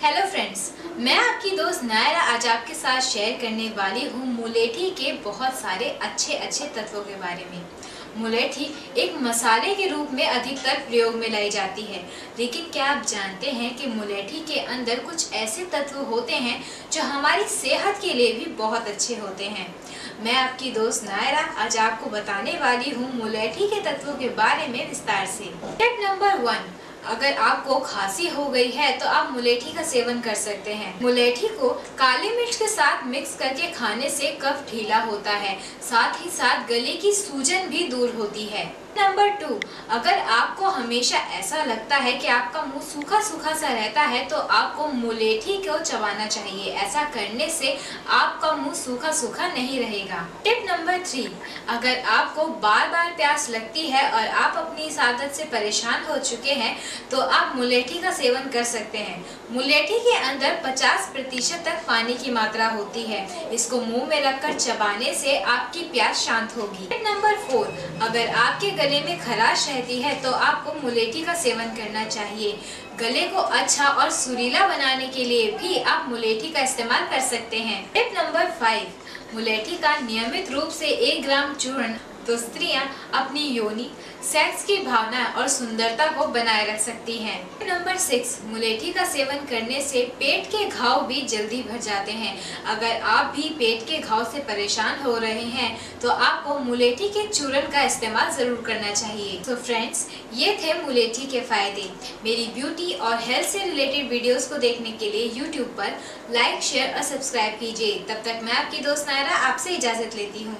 Hello friends, मैं आपकी दोस्त नायरा आज आपके साथ शेयर करने वाली हूँ मुलेठी के बहुत सारे अच्छे तत्वों के बारे में। मुलेठी एक मसाले के रूप में अधिकतर प्रयोग में लाई जाती है, लेकिन क्या आप जानते हैं कि मुलेठी के अंदर कुछ ऐसे तत्व होते हैं जो हमारी सेहत के लिए भी बहुत अच्छे होते हैं। मैं आपकी दोस्त नायरा आज आपको बताने वाली हूँ मुलेठी के तत्वों के बारे में विस्तार से। टिप नंबर 1, अगर आपको खांसी हो गई है तो आप मुलेठी का सेवन कर सकते हैं। मुलेठी को काली मिर्च के साथ मिक्स करके खाने से कफ ढीला होता है, साथ ही साथ गले की सूजन भी दूर होती है। नंबर 2, अगर आपको हमेशा ऐसा लगता है कि आपका मुंह सूखा सूखा सा रहता है तो आपको मुलेठी को चबाना चाहिए। ऐसा करने से आपका मुंह सूखा सूखा नहीं रहेगा। टिप नंबर 3, अगर आपको बार बार प्यास लगती है और आप अपनी इस आदत से परेशान हो चुके हैं तो आप मुलेठी का सेवन कर सकते हैं। मुलेठी के अंदर 50% तक पानी की मात्रा होती है। इसको मुंह में रखकर चबाने से आपकी प्यास शांत होगी। टिप नंबर 4, अगर आपके गले में खराश रहती है तो आपको मुलेठी का सेवन करना चाहिए। गले को अच्छा और सुरीला बनाने के लिए भी आप मुलेठी का इस्तेमाल कर सकते हैं। टिप नंबर 5, मुलेठी का नियमित रूप से 1 ग्राम चूर्ण तो स्त्रियां अपनी योनि, सेक्स की भावना और सुंदरता को बनाए रख सकती हैं। नंबर 6, मुलेठी का सेवन करने से पेट के घाव भी जल्दी भर जाते हैं। अगर आप भी पेट के घाव से परेशान हो रहे हैं तो आपको मुलेठी के चूर्ण का इस्तेमाल जरूर करना चाहिए। तो फ्रेंड्स, ये थे मुलेठी के फायदे। मेरी ब्यूटी और हेल्थ से रिलेटेड वीडियोस को देखने के लिए यूट्यूब पर लाइक, शेयर और सब्सक्राइब कीजिए। तब तक मैं आपकी दोस्त नायरा आपसे इजाजत लेती हूँ।